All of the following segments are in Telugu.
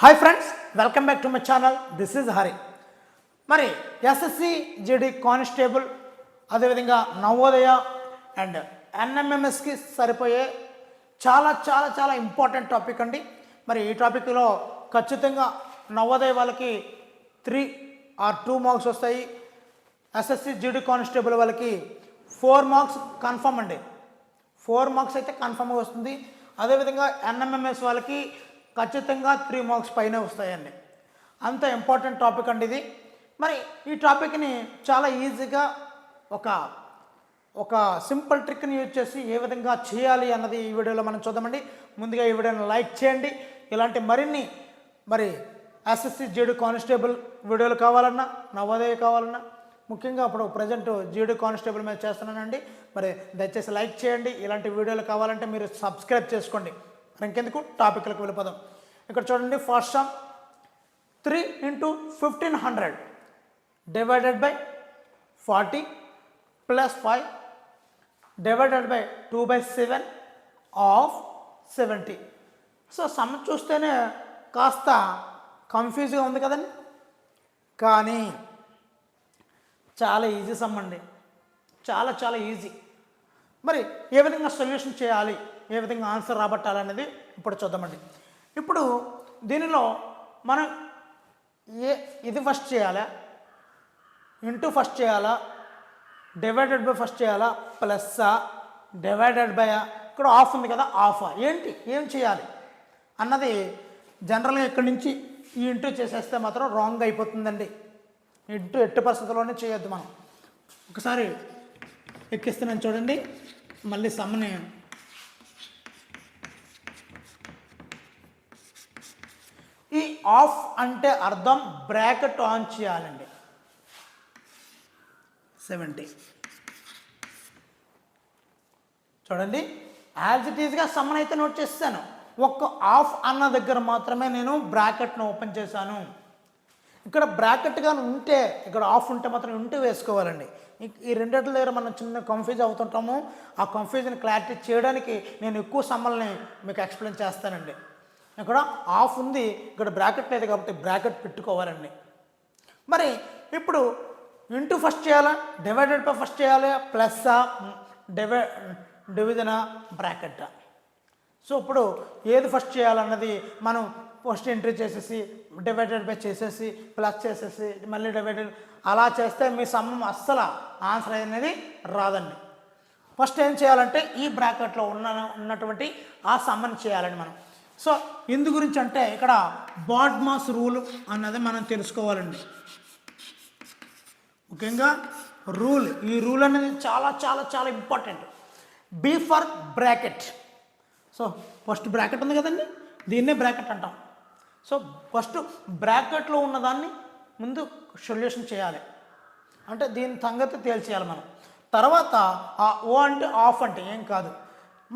Hi friends, welcome back to my channel. This is Hari. మరి ఎస్ఎస్సి జీడీ కానిస్టేబుల్, అదేవిధంగా నవోదయ అండ్ ఎన్ఎంఎంఎస్కి సరిపోయే చాలా చాలా చాలా ఇంపార్టెంట్ టాపిక్ అండి. మరి ఈ టాపిక్లో ఖచ్చితంగా నవోదయ వాళ్ళకి 3 or 2 మార్క్స్ వస్తాయి. ఎస్ఎస్సి జీడీ కానిస్టేబుల్ వాళ్ళకి 4 మార్క్స్ కన్ఫర్మ్ అండి. 4 మార్క్స్ అయితే కన్ఫర్మ్గా వస్తుంది. అదేవిధంగా ఎన్ఎంఎంఎస్ వాళ్ళకి ఖచ్చితంగా 3 మార్క్స్ పైన వస్తాయండి. అంత ఇంపార్టెంట్ టాపిక్ అండి ఇది. మరి ఈ టాపిక్ని చాలా ఈజీగా ఒక సింపుల్ ట్రిక్ని యూజ్ చేసి ఏ విధంగా చేయాలి అన్నది ఈ వీడియోలో మనం చూద్దామండి. ముందుగా ఈ వీడియోని లైక్ చేయండి. ఇలాంటి మరిన్ని ఎస్ఎస్సి జీడీ కానిస్టేబుల్ వీడియోలు కావాలన్నా, నవోదయ కావాలన్నా, ముఖ్యంగా ఇప్పుడు ప్రజెంట్ జీడీ కానిస్టేబుల్ మీద చేస్తున్నానండి. మరి దయచేసి లైక్ చేయండి. ఇలాంటి వీడియోలు కావాలంటే మీరు సబ్స్క్రైబ్ చేసుకోండి. ఇంకెందుకు టాపిక్లకు వెళ్ళిపోదాం. ఇక్కడ చూడండి, first some 3 into 1500 divided by 40 plus 5 divided by 2/7 of 70. So some చూస్తేనే కాస్త కన్ఫ్యూజ్గా ఉంది కదండి, కానీ చాలా ఈజీ సమ్ అండి. చాలా చాలా ఈజీ. మరి ఏ విధంగా సొల్యూషన్ చేయాలి, ఏ విధంగా ఆన్సర్ రాబట్టాలనేది ఇప్పుడు చూద్దామండి. ఇప్పుడు దీనిలో మనం ఇది ఫస్ట్ చేయాలా, ఇంటూ ఫస్ట్ చేయాలా, డివైడెడ్ బై ఫస్ట్ చేయాలా, ప్లస్సా, డివైడెడ్ బై, ఇక్కడ ఆఫ్ ఉంది కదా, ఆఫ్ ఏం చేయాలి అన్నది జనరల్గా ఇక్కడి నుంచి ఈ ఇంటూ చేసేస్తే మాత్రం రాంగ్ అయిపోతుందండి. ఇంటూ ఎట్టి పరిస్థితుల్లోనే చేయొద్దు. మనం ఒకసారి ఎక్కిస్తున్నాను చూడండి. మళ్ళీ సమ్ని ఈ ఆఫ్ అంటే అర్థం బ్రాకెట్ ఆన్ చేయాలండి. 70 చూడండి, యాజ్ ఇట్ ఈజ్గా సమ్మన్ అయితే నోట్ చేస్తాను. ఒక్క ఆఫ్ అన్న దగ్గర మాత్రమే నేను బ్రాకెట్ను ఓపెన్ చేశాను. ఇక్కడ బ్రాకెట్గా ఉంటే, ఇక్కడ ఆఫ్ ఉంటే మాత్రం ఇంటూ వేసుకోవాలండి. ఈ రెండింటి దగ్గర మనం చిన్న కన్ఫ్యూజ్ అవుతుంటాము. ఆ కన్ఫ్యూజన్ క్లారిటీ చేయడానికి నేను ఎక్కువ సమ్మల్ని మీకు ఎక్స్ప్లెయిన్ చేస్తానండి. ఇక్కడ ఆఫ్ ఉంది, ఇక్కడ బ్రాకెట్ లేదు కాబట్టి బ్రాకెట్ పెట్టుకోవాలండి. మరి ఇప్పుడు ఇంటూ ఫస్ట్ చేయాలా, డివైడెడ్ బై ఫస్ట్ చేయాలి, ప్లస్సా, డివిజనా, బ్రాకెట్. సో ఇప్పుడు ఏది ఫస్ట్ చేయాలన్నది మనం ఫస్ట్ ఎంట్రీ చేసేసి డివైడెడ్ బై చేసేసి ప్లస్ చేసేసి మళ్ళీ డివైడెడ్ అలా చేస్తే మీ సమ్మం అస్సలు ఆన్సర్ అనేది రాదండి. ఫస్ట్ ఏం చేయాలంటే ఈ బ్రాకెట్లో ఉన్నటువంటి ఆ సమ్మని చేయాలండి మనం. సో ఇందు గురించి అంటే ఇక్కడ బాడ్మాస్ రూల్ అన్నది మనం తెలుసుకోవాలండి. ముఖ్యంగా రూల్, ఈ రూల్ అనేది చాలా చాలా చాలా important. B for bracket. So first bracket ఉంది కదండి, దీన్నే బ్రాకెట్ అంటాం. సో ఫస్ట్ బ్రాకెట్లో ఉన్నదాన్ని ముందు సొల్యూషన్ చేయాలి, అంటే దీని సంగతి తేల్చేయాలి మనం. తర్వాత ఆ ఓ అంటే ఆఫ్ అంటే ఏం కాదు.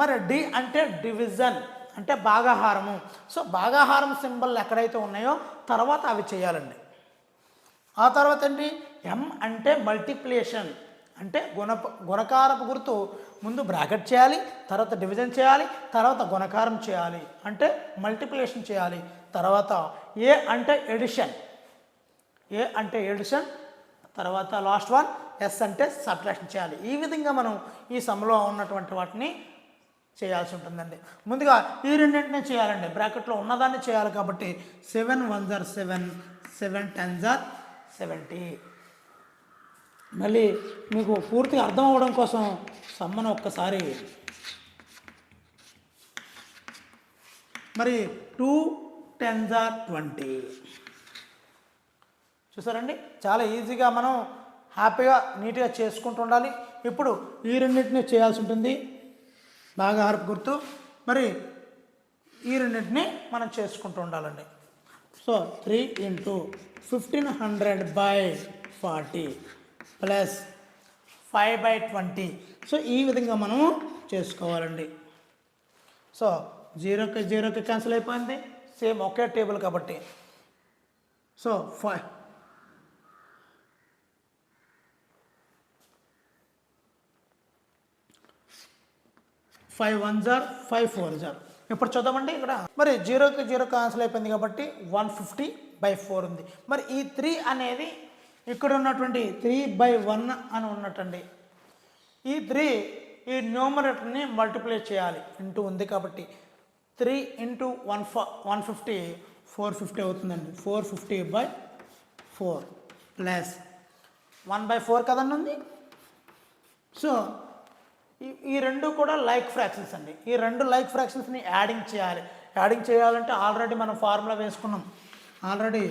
మరి డి అంటే డివిజన్, అంటే భాగాహారము. సో భాగాహారం సింబల్ ఎక్కడైతే ఉన్నాయో తర్వాత అవి చేయాలండి. ఆ తర్వాత ఏంటి, ఎం అంటే మల్టిప్లికేషన్, అంటే గుణకారపు గుర్తు ముందు బ్రాకెట్ చేయాలి, తర్వాత డివిజన్ చేయాలి, తర్వాత గుణకారం చేయాలి, అంటే మల్టిప్లికేషన్ చేయాలి. తర్వాత ఏ అంటే ఎడిషన్, తర్వాత లాస్ట్ వన్ ఎస్ అంటే సబ్ట్రాక్షన్ చేయాలి. ఈ విధంగా మనం ఈ సమ్లో ఉన్నటువంటి వాటిని చేయాల్సి ఉంటుందండి. ముందుగా ఈ రెండింటినీ చేయాలండి, బ్రాకెట్లో ఉన్నదాన్ని చేయాలి కాబట్టి 7 1s are 7, 7 10s are 70. మళ్ళీ మీకు పూర్తిగా అర్థం అవ్వడం కోసం సమ్మను ఒక్కసారి మరి 2 10s are 20 చూసారండి. చాలా ఈజీగా మనం హ్యాపీగా నీట్గా చేసుకుంటూ ఉండాలి. ఇప్పుడు ఈ రెండింటినీ చేయాల్సి ఉంటుంది, భాగాహారపు గుర్తు. మరి ఈ రెండింటినీ మనం చేసుకుంటూ ఉండాలండి. So 3 into 1500 by 40 plus 5/20. So ఈ విధంగా మనము చేసుకోవాలండి. సో 0కి క్యాన్సిల్ అయిపోయింది, సేమ్ ఒకే టేబుల్ కాబట్టి. So 5 1s are 5 4s are ఇప్పుడు చూద్దామండి ఇక్కడ మరి 0కి 0 క్యాన్సిల్ అయిపోయింది కాబట్టి 150/4 ఉంది. మరి ఈ 3 అనేది ఇక్కడ ఉన్నటువంటి 3/1 అని ఉన్నట్టండి. ఈ 3 ఈ న్యూమరేటర్ని మల్టిప్లై చేయాలి, ఇంటూ ఉంది కాబట్టి 3 × 150 450 అవుతుందండి. 450/4 ప్లస్ 1/4 కదండి ఉంది. సో ఈ రెండు కూడా లైక్ ఫ్రాక్షన్స్ అండి. ఈ రెండు లైక్ ఫ్రాక్షన్స్ని యాడింగ్ చేయాలి. యాడింగ్ చేయాలంటే ఆల్రెడీ మనం ఫార్ములా వేసుకున్నాం. ఆల్రెడీ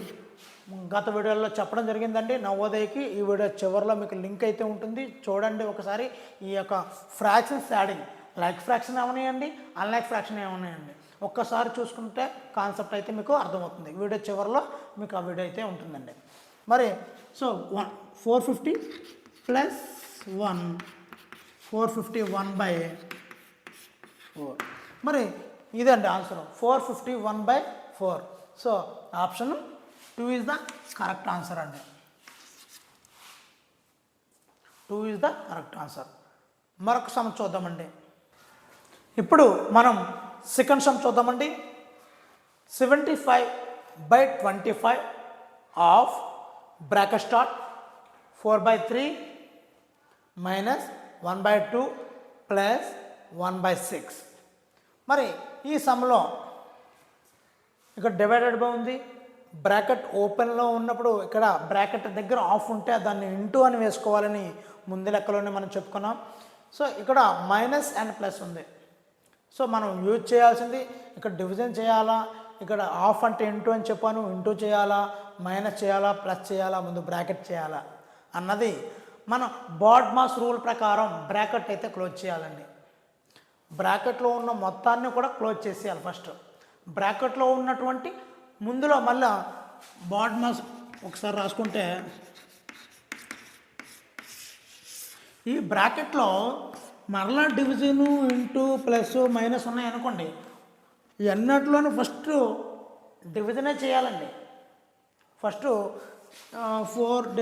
గత వీడియోలో చెప్పడం జరిగిందండి నవోదయకి. ఈ వీడియో చివరిలో మీకు లింక్ అయితే ఉంటుంది, చూడండి ఒకసారి. ఈ యొక్క ఫ్రాక్షన్స్ యాడింగ్ లైక్ ఫ్రాక్షన్ ఏమన్నాయండి, అన్లైక్ ఫ్రాక్షన్ ఏమన్నాయండి, ఒక్కసారి చూసుకుంటే కాన్సెప్ట్ అయితే మీకు అర్థమవుతుంది. వీడియో చివరిలో మీకు ఆ వీడియో అయితే ఉంటుందండి. మరి సో 450 + 1 451/4. మరి ఇదండి answer 451/4. So option 2 is the correct answer అండి. 2 ఈజ్ ద కరెక్ట్ ఆన్సర్. మరొక సమ్ చూద్దామండి. ఇప్పుడు మనం సెకండ్ సమ్ చూద్దామండి. 75/25 of bracket start 4/3 minus 1/2 plus 1/6. మరి ఈ సమ్లో ఇక్కడ డివైడెడ్ బై ఉంది. బ్రాకెట్ ఓపెన్లో ఉన్నప్పుడు ఇక్కడ బ్రాకెట్ దగ్గర ఆఫ్ ఉంటే దాన్ని ఇంటూ అని వేసుకోవాలని ముందు లెక్కలోనే మనం చెప్పుకున్నాం. సో ఇక్కడ మైనస్ అండ్ ప్లస్ ఉంది. సో మనం యూజ్ చేయాల్సింది ఇక్కడ డివిజన్ చేయాలా, ఇక్కడ ఆఫ్ అంటే ఇంటూ అని చెప్పాను, ఇంటూ చేయాలా, మైనస్ చేయాలా, ప్లస్ చేయాలా, ముందు బ్రాకెట్ చేయాలా అన్నది మనం బాడ్మాస్ రూల్ ప్రకారం బ్రాకెట్ అయితే క్లోజ్ చేయాలండి. బ్రాకెట్లో ఉన్న మొత్తాన్ని కూడా క్లోజ్ చేసేయాలి. ఫస్ట్ బ్రాకెట్లో ఉన్నటువంటి ముందులో మళ్ళీ బాడ్మాస్ ఒకసారి రాసుకుంటే ఈ బ్రాకెట్లో మరలా డివిజను ఇంటూ ప్లస్ మైనస్ ఉన్నాయనుకోండి, ఎన్నట్లోనూ ఫస్ట్ డివిజనే చేయాలండి. ఫస్ట్ 4 ×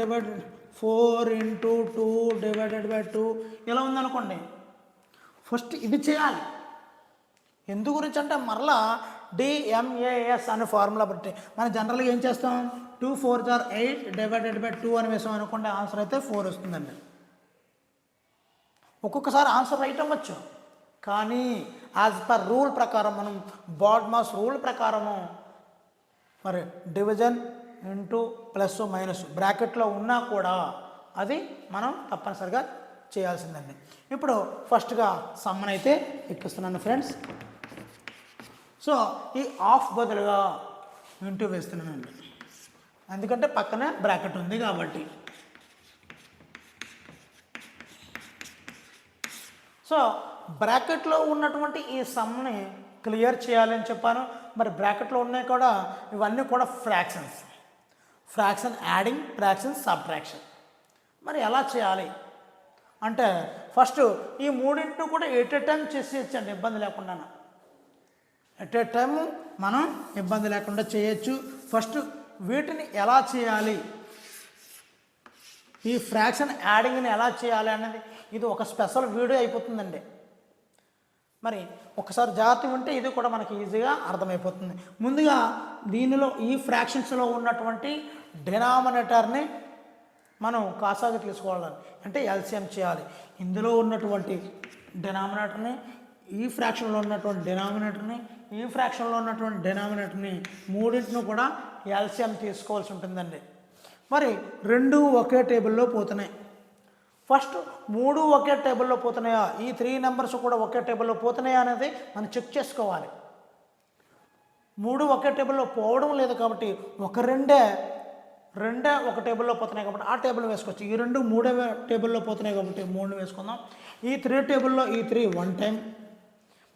2 /2 ఇలా ఉందనుకోండి, ఫస్ట్ ఇది చేయాలి. ఎందు గురించి అంటే మరలా DMAS అనే ఫార్ములా బట్టి మనం జనరల్గా ఏం చేస్తాం, 2 × 4 = 8 /2 అని వేసాం అనుకోండి, ఆన్సర్ అయితే 4 వస్తుందండి. ఒక్కొక్కసారి ఆన్సర్ రైట్ అవ్వచ్చు, కానీ యాజ్ పర్ రూల్ ప్రకారం మనం బాడ్మాస్ రూల్ ప్రకారము మరి డివిజన్ ఇంటూ ప్లస్ మైనస్ బ్రాకెట్లో ఉన్నా కూడా అది మనం తప్పనిసరిగా చేయాల్సిందండి. ఇప్పుడు ఫస్ట్గా సమ్మన్ అయితే ఎక్కిస్తున్నాను ఫ్రెండ్స్. సో ఈ ఆఫ్ బదులుగా ఇంటూ వేస్తున్నానండి, ఎందుకంటే పక్కనే బ్రాకెట్ ఉంది కాబట్టి. సో బ్రాకెట్లో ఉన్నటువంటి ఈ సమ్ని క్లియర్ చేయాలని చెప్పాను. మరి బ్రాకెట్లో ఉన్నాయి కూడా ఇవన్నీ కూడా fractions, fraction adding, fraction subtraction. మరి ఎలా చేయాలి అంటే ఫస్ట్ ఈ మూడింటిని కూడా ఎట్ ఏ టైం చేసేయచ్చండి, ఇబ్బంది లేకుండా. ఎట్ ఏ టైం మనం ఇబ్బంది లేకుండా చేయొచ్చు. ఫస్ట్ వీటిని ఎలా చేయాలి, ఈ ఫ్రాక్షన్ యాడింగ్ని ఎలా చేయాలి అనేది ఇది ఒక స్పెషల్ వీడియో అయిపోతుందండి. మరి ఒకసారి జాగ్రత్త ఉంటే ఇది కూడా మనకి ఈజీగా అర్థమైపోతుంది. ముందుగా దీనిలో ఈ ఫ్రాక్షన్స్లో ఉన్నటువంటి డినామినేటర్ని మనం కాసాగా తీసుకోవాలని అంటే ఎల్సిఎం చేయాలి. ఇందులో ఉన్నటువంటి డినామినేటర్ని, ఈ ఫ్రాక్షన్లో ఉన్నటువంటి డినామినేటర్ని, ఈ ఫ్రాక్షన్లో ఉన్నటువంటి డినామినేటర్ని మూడింటిని కూడా ఎల్సిఎం తీసుకోవాల్సి ఉంటుందండి. మరి రెండు ఒకే టేబుల్లో పోతున్నాయి. ఫస్ట్ 3 ఒకే టేబుల్లో పోతున్నాయా, ఈ 3 నెంబర్స్ కూడా ఒకే టేబుల్లో పోతున్నాయా అనేది మనం చెక్ చేసుకోవాలి. 3 ఒకే టేబుల్లో పోవడం లేదు కాబట్టి రెండే ఒక టేబుల్లో పోతున్నాయి కాబట్టి ఆ టేబుల్ వేసుకోవచ్చు. ఈ 2 3 టేబుల్లో పోతున్నాయి కాబట్టి 3 వేసుకుందాం. ఈ 3 టేబుల్లో ఈ 3 1 టైం.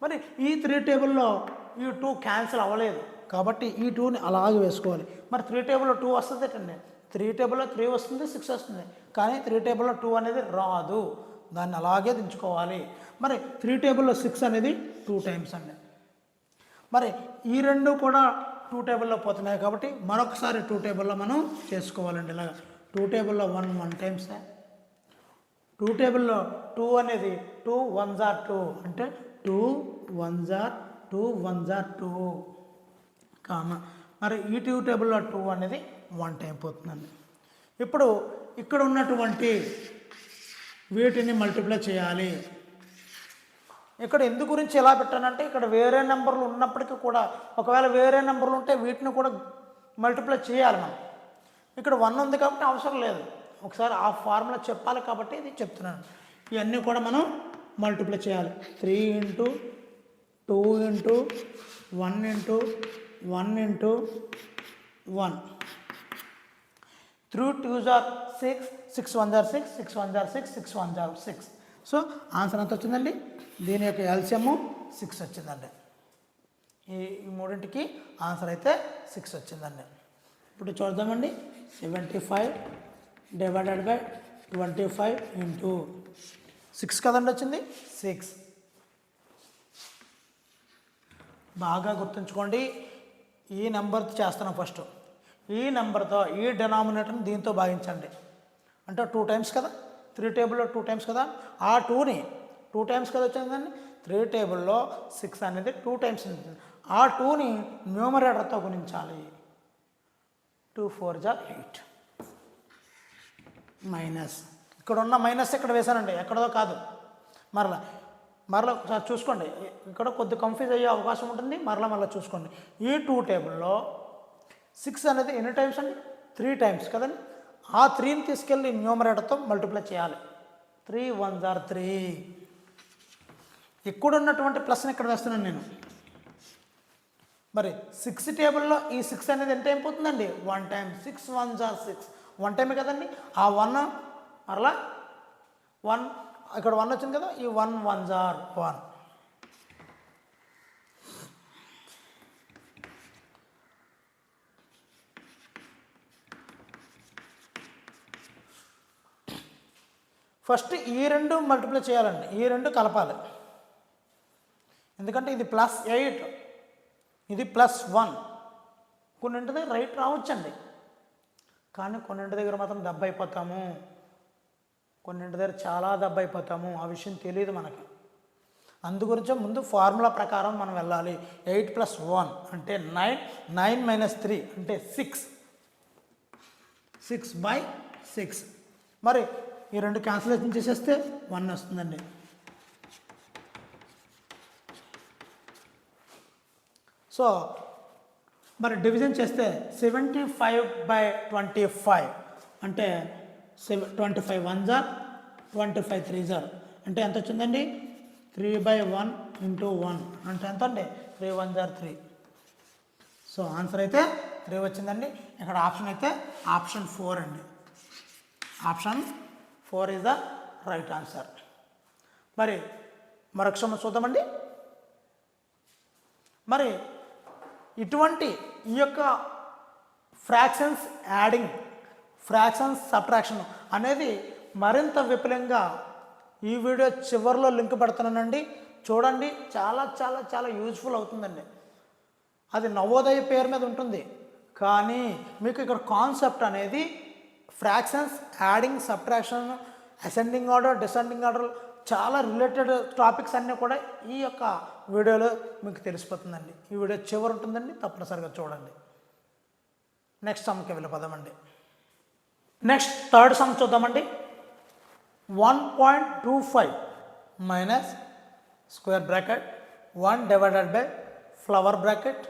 మరి ఈ 3 టేబుల్లో ఈ 2 క్యాన్సిల్ అవ్వలేదు కాబట్టి ఈ 2ని అలాగే వేసుకోవాలి. మరి 3 టేబుల్లో 2 వస్తుంది ఏంటండి, 3 టేబుల్లో 3 వస్తుంది, 6 వస్తుంది. కానీ 3 టేబుల్లో 2 అనేది రాదు, దాన్ని అలాగే దించుకోవాలి. మరి 3 టేబుల్లో 6 అనేది 2 టైమ్స్ అండి. మరి ఈ 2 కూడా 2 టేబుల్లో పోతున్నాయి కాబట్టి మరొకసారి 2 టేబుల్లో మనం చేసుకోవాలండి. ఇలాగా 2 టేబుల్లో 1 టైమ్స్, 2 టేబుల్లో 2 అనేది 2 1s are 2 అంటే 2 1s are 2 1s are 2 comma మరి ఈ టేబుల్లో 2 అనేది 1 టైం పోతుందండి. ఇప్పుడు ఇక్కడ ఉన్నటువంటి వీటిని మల్టిప్లై చేయాలి. ఇక్కడ ఎందు గురించి ఎలా పెట్టానంటే ఇక్కడ వేరే నెంబర్లు ఉన్నప్పటికీ కూడా ఒకవేళ వేరే నెంబర్లు ఉంటే వీటిని కూడా మల్టిప్లై చేయాలి మనం. ఇక్కడ 1 ఉంది కాబట్టి అవసరం లేదు, ఒకసారి ఆ ఫార్ములా చెప్పాలి కాబట్టి ఇది చెప్తున్నాను. ఇవన్నీ కూడా మనం మల్టిప్లై చేయాలి. 3 × 2 × 1 × 1 × 1 3 2s are 6 6 1s are 6 6 1s are 6 6 1s are 6. So answer ఎంత వచ్చిందండి? దీని యొక్క ఎల్సిఎమ్ 6 వచ్చిందండి. ఈ మూడింటికి ఆన్సర్ అయితే 6 వచ్చిందండి. ఇప్పుడు చూద్దామండి. 75 డివైడెడ్ బై 25 ఇంటూ 6 కదండి వచ్చింది 6. బాగా గుర్తుంచుకోండి, ఈ నెంబర్ చేస్తున్నాం ఫస్ట్. ఈ నెంబర్తో ఈ డినామినేటర్ని దీంతో భాగించండి. అంటే 2 టైమ్స్ కదా, 3 టేబుల్లో 2 టైమ్స్ కదా, ఆ 2ని 2 టైమ్స్ కదా వచ్చిందండి. 3 టేబుల్లో 6 అనేది 2 టైమ్స్ ఉంటుంది. ఆ 2ని న్యూమరేటర్తో గుణించాలి. 2 4s are 8 మైనస్ ఇక్కడ ఉన్న మైనస్ ఇక్కడ వేశానండి, ఎక్కడదో కాదు. మరలా ఒకసారి చూసుకోండి, ఇక్కడ కొద్ది కన్ఫ్యూజ్ అయ్యే అవకాశం ఉంటుంది. మరలా చూసుకోండి. ఈ 2 టేబుల్లో 6 అనేది ఎన్ని టైమ్స్ అండి? 3 టైమ్స్ కదండి. ఆ 3ని తీసుకెళ్ళి న్యూమరేటర్తో మల్టిప్లై చేయాలి. 3 1s are 3. ఇక్కడ ఉన్నటువంటి ప్లస్ని ఇక్కడ వేస్తున్నాను నేను. మరి 6 టేబుల్లో ఈ 6 అనేది ఎంత అయిపోతుందండి? 1 టైం. 6 1s are 6 1 టైమే కదండి. ఆ 1 మరలా 1 ఇక్కడ 1 వచ్చింది కదా, ఈ 1 1s are 1. ఫస్ట్ ఈ 2 మల్టిప్లై చేయాలండి, ఈ 2 కలపాలి. ఎందుకంటే ఇది +8, ఇది +1. కొన్నింటి దగ్గర రైట్ రావచ్చండి, కానీ కొన్నింటి దగ్గర మాత్రం దెబ్బ అయిపోతాము, కొన్నింటి దగ్గర చాలా దెబ్బ అయిపోతాము. ఆ విషయం తెలియదు మనకి. అందుగురించే ముందు ఫార్ములా ప్రకారం మనం వెళ్ళాలి. 8 + 1 అంటే 9, 9 - 3 అంటే 6, 6/6. మరి ఈ 2 క్యాన్సిలేషన్ చేసేస్తే 1 వస్తుందండి. సో మరి డివిజన్ చేస్తే 75/25 అంటే 25 1s are 25 3s are అంటే ఎంత వచ్చిందండి? 3/1 × 1 అంటే ఎంత అండి? 3 1s are 3. సో ఆన్సర్ అయితే 3 వచ్చిందండి. ఇక్కడ ఆప్షన్ అయితే ఆప్షన్ 4 అండి. Option 4 is the right answer. మరి మరొక సమస్య చూద్దామండి. మరి ఇటువంటి ఈ యొక్క ఫ్రాక్షన్స్ యాడింగ్, ఫ్రాక్షన్స్ సబ్ట్రాక్షన్ అనేది మరింత విపులంగా ఈ వీడియో చివరిలో లింక్ పెడుతున్నానండి, చూడండి. చాలా చాలా చాలా యూజ్ఫుల్ అవుతుందండి. అది నవోదయ పేరు మీద ఉంటుంది, కానీ మీకు ఇక్కడ కాన్సెప్ట్ అనేది fractions adding, subtraction, ascending order, descending order చాలా రిలేటెడ్ టాపిక్స్ అన్నీ కూడా ఈ యొక్క వీడియోలో మీకు తెలిసిపోతుందండి. ఈ వీడియో చివరి ఉంటుందండి, తప్పనిసరిగా చూడండి. నెక్స్ట్ సమ్కి వెళ్ళిపోదామండి. నెక్స్ట్ థర్డ్ సమ్ చూద్దామండి. 1.25 minus square bracket 1 divided by flower bracket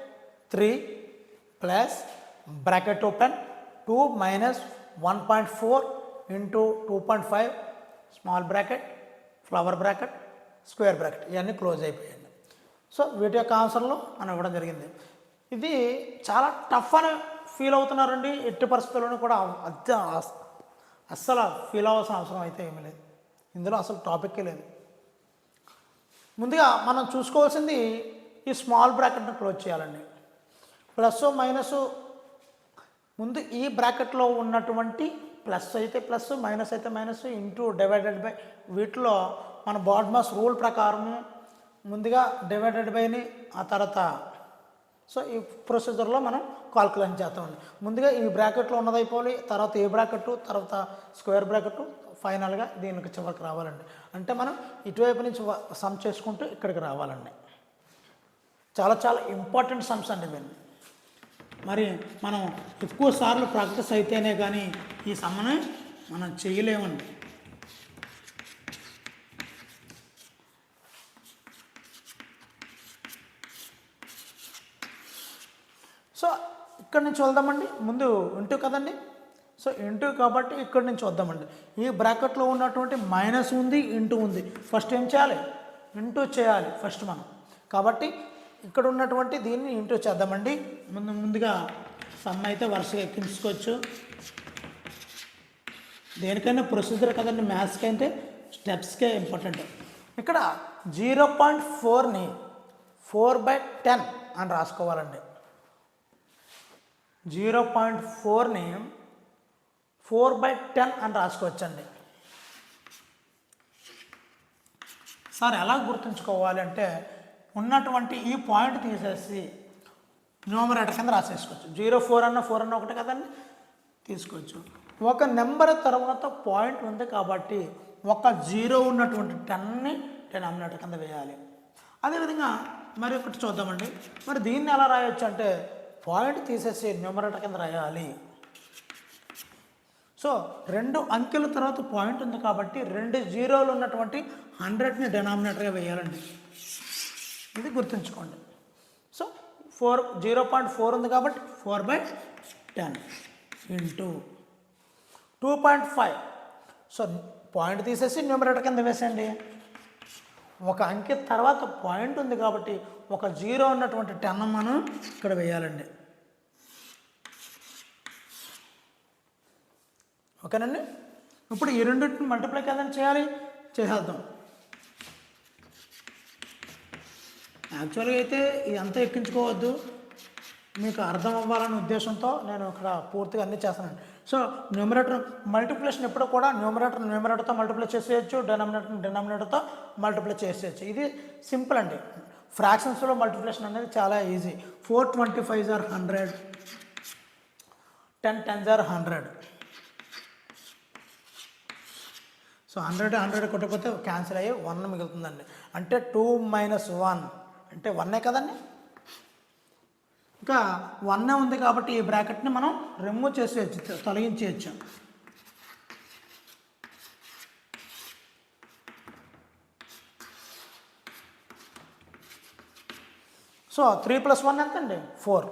3 plus bracket open 2 minus 1.4 into 2.5 small bracket flower bracket square bracket ఇవన్నీ క్లోజ్ అయిపోయాయండి. సో వీటి యొక్క ఆన్సర్లు మనం ఇవ్వడం జరిగింది. ఇది చాలా టఫ్ అని ఫీల్ అవుతున్నారండి. ఎట్టి పరిస్థితుల్లోనూ కూడా అస్సలు ఫీల్ అవ్వాల్సిన అవసరం అయితే ఏమీ లేదు. ఇందులో అసలు టాపిక్కే లేదు. ముందుగా మనం చూసుకోవాల్సింది ఈ స్మాల్ బ్రాకెట్ని క్లోజ్ చేయాలండి. ప్లస్ మైనస్ ముందు ఈ బ్రాకెట్లో ఉన్నటువంటి ప్లస్ అయితే ప్లస్, మైనస్ అయితే మైనస్, ఇంటూ డివైడెడ్ బై వీటిలో మన బాడ్మాస్ రూల్ ప్రకారము ముందుగా డివైడెడ్ బైని ఆ తర్వాత సో ఈ ప్రొసీజర్లో మనం కాల్కులేషన్ చేస్తామండి. ముందుగా ఈ బ్రాకెట్లో ఉన్నది అయిపోవాలి, తర్వాత ఏ బ్రాకెట్, తర్వాత స్క్వేర్ బ్రాకెట్, ఫైనల్గా దీనికి చివరికి రావాలండి. అంటే మనం ఇటువైపు నుంచి సమ్ చేసుకుంటూ ఇక్కడికి రావాలండి. చాలా చాలా ఇంపార్టెంట్ సమ్స్ అండి ఇవన్నీ. మరి మనం ఎక్కువ సార్లు ప్రాక్టీస్ అయితేనే కానీ ఈ సమ్మని మనం చేయలేమండి. సో ఇక్కడ నుంచి వెళ్దామండి. ముందు ఇంటూ కదండి, సో ఇంటూ కాబట్టి ఇక్కడ నుంచి వద్దామండి. ఈ బ్రాకెట్లో ఉన్నటువంటి మైనస్ ఉంది, ఇంటూ ఉంది. ఫస్ట్ ఏం చేయాలి? ఇంటూ చేయాలి ఫస్ట్ మనం. కాబట్టి ఇక్కడ ఉన్నటువంటి దీన్ని ఇంటూ చేద్దామండి. ముందుగా సమ్ అయితే వరుసగా ఎక్కించుకోవచ్చు. దేనికైనా ప్రొసీజర్ కదండి, మ్యాథ్స్కి అయితే స్టెప్స్కే ఇంపార్టెంట్. ఇక్కడ 0.4ని 4/10 అని రాసుకోవాలండి. 0.4ని 4/10 అని రాసుకోవచ్చండి. సార్ ఎలా గుర్తుంచుకోవాలి అంటే, ఉన్నటువంటి ఈ పాయింట్ తీసేసి న్యూమరేటర్ కింద రాసేసుకోవచ్చు. 0, 4 అన్న 4 అన్న ఒకటి కదండి, తీసుకోవచ్చు. ఒక నెంబర్ తర్వాత పాయింట్ ఉంది కాబట్టి ఒక 0 ఉన్నటువంటి 10ని డినామినేటర్ కింద వేయాలి. అదేవిధంగా మరి ఒకటి చూద్దామండి. మరి దీన్ని ఎలా రాయొచ్చు అంటే, పాయింట్ తీసేసి న్యూమరేటర్ కింద రాయాలి. సో 2 అంకెల తర్వాత పాయింట్ ఉంది కాబట్టి 2 జీరోలు ఉన్నటువంటి 100ని డినామినేటర్గా వేయాలండి. ఇది గుర్తుంచుకోండి. సో 0.4 ఉంది కాబట్టి 4/10 ఇంటూ 2.5. సో పాయింట్ తీసేసి న్యూమరేటర్ కింద వేసేయండి. ఒక అంకె తర్వాత పాయింట్ ఉంది కాబట్టి ఒక 0 ఉన్నటువంటి 10 మనం ఇక్కడ వేయాలండి. ఓకేనండి. ఇప్పుడు ఈ రెండింటిని మల్టిప్లై కదండి చేయాలి, చేసేద్దాం. యాక్చువల్గా అయితే ఇదంతా ఎక్కించుకోవద్దు, మీకు అర్థం అవ్వాలనే ఉద్దేశంతో నేను ఇక్కడ పూర్తిగా అన్నీ చేస్తానండి. సో న్యూమరేటర్ మల్టిప్లికేషన్ ఎప్పుడు కూడా న్యూమరేటర్తో మల్టిప్లై చేసేయచ్చు, డినామినేటర్తో మల్టిప్లై చేసేయచ్చు. ఇది సింపుల్ అండి. ఫ్రాక్షన్స్లో మల్టిప్లికేషన్ అనేది చాలా easy. 425 are 100, 10 10s are 100. So 100 కొట్టకపోతే క్యాన్సిల్ అయ్యి 1 మిగులుతుందండి. అంటే 2 - 1 అంటే 1 కదండి. ఇంకా 1 ఉంది కాబట్టి ఈ బ్రాకెట్ని మనం రిమూవ్ చేసేయచ్చు, తొలగించేయచ్చు. సో 3 + 1 ఎంత అండి? 4.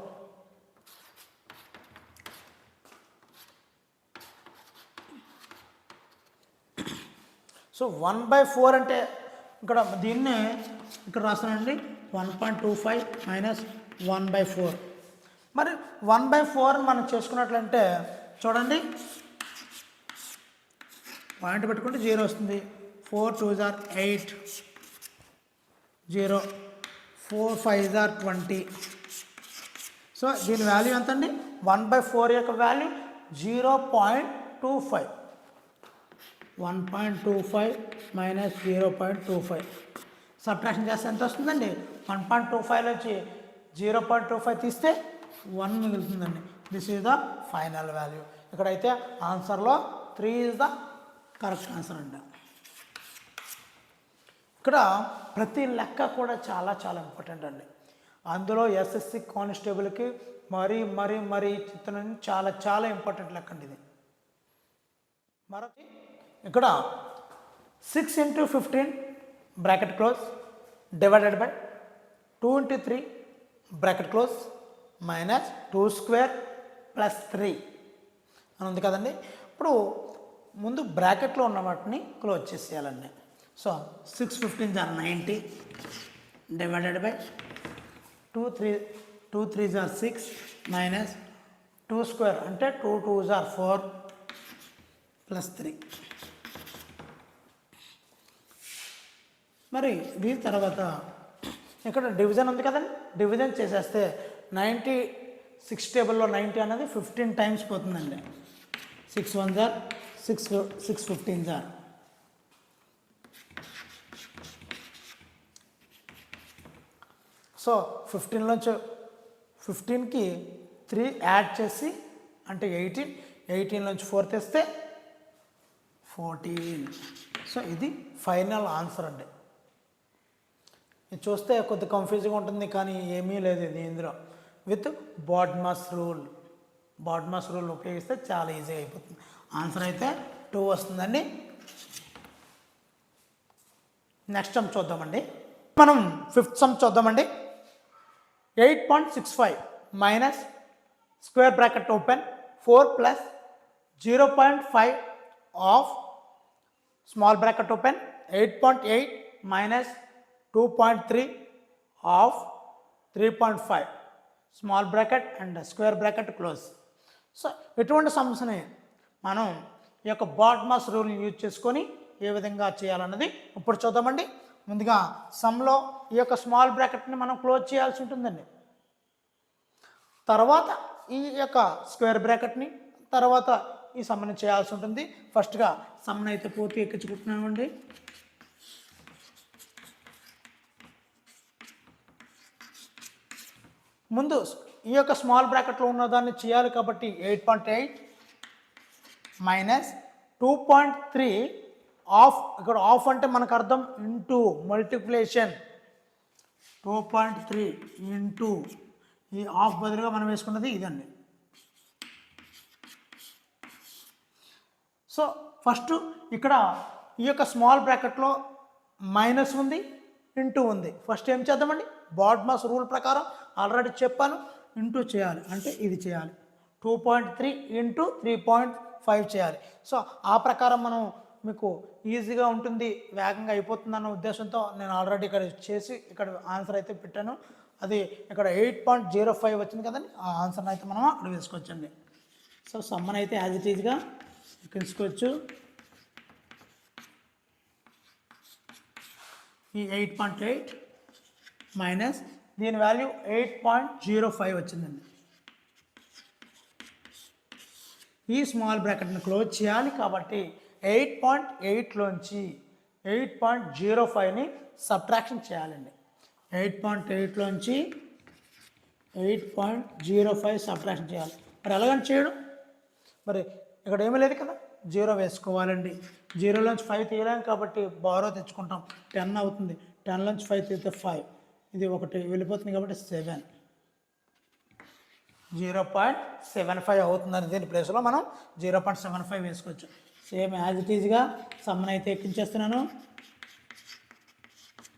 సో 1/4 అంటే ఇక్కడ దీన్ని ఇక్కడ రాస్తానండి. 1.25 - 1/4. మరి 1/4 మనం చేసుకున్నట్లంటే చూడండి, పాయింట్ పెట్టుకుంటే 0 వస్తుంది. 4 2s are 8, 0 4 5s are 20. So దీని వాల్యూ ఎంత అండి? 1/4 యొక్క వాల్యూ 0.25. 1.25 - 0.25 సబ్ట్రాక్షన్ చేస్తే ఎంత వస్తుందండి? 1.25 నుంచి 0.25 తీస్తే 1 మిగులుతుందండి. This is the final value. ఇక్కడైతే ఆన్సర్లో 3 ఈజ్ ద కరెక్ట్ ఆన్సర్ అండి. ఇక్కడ ప్రతి లెక్క కూడా చాలా చాలా ఇంపార్టెంట్ అండి. అందులో ఎస్ఎస్సి కానిస్టేబుల్కి మరీ చిత్రం చాలా చాలా ఇంపార్టెంట్ లెక్క అండి ఇది. మరొకటి ఇక్కడ 6 × 15 bracket close divided by 2 × 3 bracket close minus 2² + 3 అని ఉంది కదండి. ఇప్పుడు ముందు బ్రాకెట్లో ఉన్న వాటిని క్లోజ్ చేసేయాలండి. So 6 15s are 90 divided by 2 3s are 6 minus 2² అంటే 2 2s are 4 + 3. మరి దీని తర్వాత ఇక్కడ డివిజన్ ఉంది కదండి. డివిజన్ చేసేస్తే 90 6 టేబుల్లో 90 అనేది 15 టైమ్స్ పోతుందండి. 6 1s are 6 15s are. So 15లోంచి 15కి 3 యాడ్ చేసి అంటే 18, 18లోంచి 4 తెస్తే 14. సో ఇది ఫైనల్ ఆన్సర్ అండి. ఇది చూస్తే కొద్ది కన్ఫ్యూజింగ్ ఉంటుంది, కానీ ఏమీ లేదు ఇది ఇందులో. విత్ బాడ్మాస్ రూల్ ఉపయోగిస్తే చాలా ఈజీగా అయిపోతుంది. ఆన్సర్ అయితే 2 వస్తుందండి. నెక్స్ట్ సమ్ చూద్దామండి. మనం 5th సమ్ చూద్దామండి. 8.65 minus square bracket open 4 plus 0.5 of small bracket open 8.8 minus 2.3 of 3.5 small bracket and square bracket close. So ఎటువంటి సమ్స్ని మనం ఈ యొక్క బాడ్మాస్ రూల్ యూజ్ చేసుకొని ఏ విధంగా చేయాలన్నది ఇప్పుడు చూద్దామండి. ముందుగా సమ్లో ఈ యొక్క స్మాల్ బ్రాకెట్ని మనం క్లోజ్ చేయాల్సి ఉంటుందండి. తర్వాత ఈ యొక్క స్క్వేర్ బ్రాకెట్ని, తర్వాత ఈ సమ్ని చేయాల్సి ఉంటుంది. ఫస్ట్గా సమ్ని అయితే పూర్తి ఎక్కించుకుంటున్నామండి. ముందు ఈ యొక్క స్మాల్ బ్రాకెట్లో ఉన్నదాన్ని చేయాలి కాబట్టి 8.8 మైనస్ 2.3 ఆఫ్, ఇక్కడ ఆఫ్ అంటే మనకు అర్థం ఇంటూ మల్టిప్లికేషన్, 2.3 ఇంటూ ఈ ఆఫ్ బదులుగా మనం వేసుకున్నది ఇదండి. సో ఫస్ట్ ఇక్కడ ఈ యొక్క స్మాల్ బ్రాకెట్లో మైనస్ ఉంది, ఇంటూ ఉంది. ఫస్ట్ ఏం చేద్దామండి, బాడ్మాస్ రూల్ ప్రకారం ఆల్రెడీ చెప్పాను, ఇంటూ చేయాలి అంటే ఇది చేయాలి. 2.3 ఇంటూ 3.5 చేయాలి. సో ఆ ప్రకారం మనం మీకు ఈజీగా ఉంటుంది, వేగంగా అయిపోతుంది అన్న ఉద్దేశంతో నేను ఆల్రెడీ ఇక్కడ చేసి ఇక్కడ ఆన్సర్ అయితే పెట్టాను. అది ఇక్కడ 8.05 వచ్చింది కదండి, ఆ ఆన్సర్ని అయితే మనం అక్కడ వేసుకోవచ్చండి. సో సమ్మన్ అయితే యాజ్ ఇట్ ఈజ్గా ఎక్కించుకోవచ్చు. ఈ 8.8 మైనస్ దీని వాల్యూ 8.05 వచ్చిందండి. ఈ స్మాల్ బ్రాకెట్ని క్లోజ్ చేయాలి కాబట్టి 8.8లోంచి 8.05ని సబ్ట్రాక్షన్ చేయాలండి. 8.8లోంచి 8.05 సబ్ట్రాక్షన్ చేయాలి. మరి ఎలాగని చేయడం, మరి ఇక్కడ ఏమీ లేదు కదా, 0 వేసుకోవాలండి. 0లోంచి 5 తీయలేం కాబట్టి బారో తెచ్చుకుంటాం, 10 అవుతుంది. 10లోంచి 5 తీస్తే 5, ఇది ఒకటి వెళ్ళిపోతుంది కాబట్టి 7, 0.75 అవుతుందని దీని ప్లేస్లో మనం 0.75 వేసుకోవచ్చు. సేమ్ యాజ్ ఇట్ ఈజ్గా సమ్మన్ అయితే ఎక్కించేస్తున్నాను.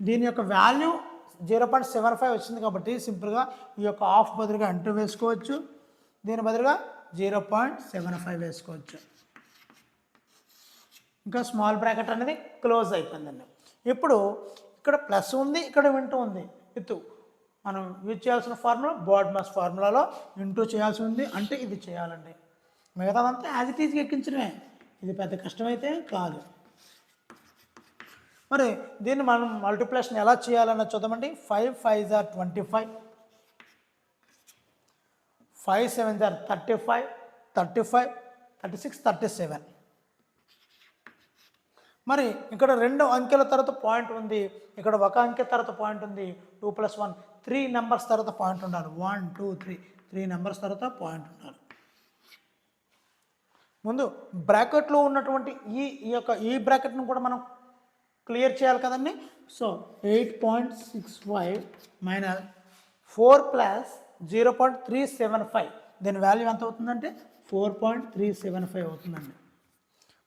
దీని యొక్క వాల్యూ 0.75 వచ్చింది కాబట్టి సింపుల్గా ఈ యొక్క ఆఫ్ బదులుగా అంటూ వేసుకోవచ్చు, దీని బదులుగా 0.75 వేసుకోవచ్చు. ఇంకా స్మాల్ బ్రాకెట్ అనేది క్లోజ్ అయిపోయిందండి. ఇప్పుడు ఇక్కడ ప్లస్ ఉంది, ఇక్కడ ఇంటూ ఉంది. ఇటు మనం యూజ్ చేయాల్సిన ఫార్ములా బాడ్మాస్ ఫార్ములాలో ఇంటూ చేయాల్సి ఉంది, అంటే ఇది చేయాలండి. మిగతాదంతా యాజ్ ఇట్ ఈజ్గా ఎక్కించడమే, ఇది పెద్ద కష్టమైతే కాదు. మరి దీన్ని మనం మల్టిప్లికేషన్ ఎలా చేయాలన్నది చూద్దామండి. 5 5s are 25, 5 7s are 35, 35, 36, 37. మరి ఇక్కడ 2 అంకెల తర్వాత పాయింట్ ఉంది, ఇక్కడ 1 అంకె తర్వాత పాయింట్ ఉంది. 2 + 1 3 నెంబర్స్ తర్వాత పాయింట్ ఉండాలి. 1 2 3 నెంబర్స్ తర్వాత పాయింట్ ఉండాలి. ముందు బ్రాకెట్లో ఉన్నటువంటి ఈ బ్రాకెట్ను కూడా మనం క్లియర్ చేయాలి కదండి. సో 8.65 మైనస్ 4 ప్లస్ 0.375, దీని వాల్యూ ఎంత అవుతుందంటే 4.375 అవుతుందండి.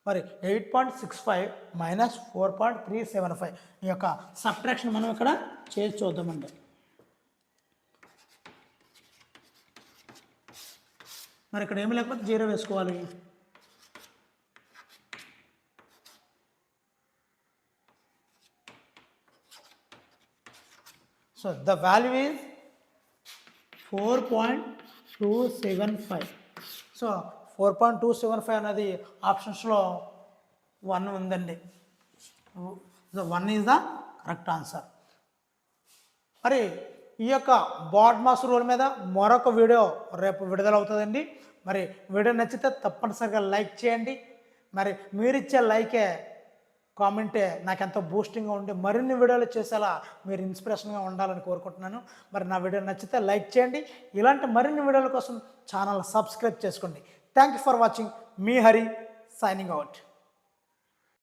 మరి 8.65 మైనస్ 4.375 ఈ యొక్క సబ్ట్రాక్షన్ మనం ఇక్కడ చేసి చూద్దామండి. మరి ఇక్కడ ఏమి లేకపోతే 0 వేసుకోవాలి. So the value is 4.275. So 4.275 అనేది ఆప్షన్స్లో 1 ఉందండి. So 1 is the correct answer. మరి ఈ యొక్క బాడ్మాస్ రూల్ మీద మరొక వీడియో రేపు విడుదలవుతుందండి. మరి వీడియో నచ్చితే తప్పనిసరిగా లైక్ చేయండి. మరి మీరిచ్చే లైకే, కామెంటే నాకు ఎంతో బూస్టింగ్గా ఉండి మరిన్ని వీడియోలు చేసేలా మీరు ఇన్స్పిరేషన్గా ఉండాలని కోరుకుంటున్నాను. మరి నా వీడియో నచ్చితే లైక్ చేయండి. ఇలాంటి మరిన్ని వీడియోల కోసం ఛానల్ సబ్స్క్రైబ్ చేసుకోండి. Thank you for watching. Me Hari signing out.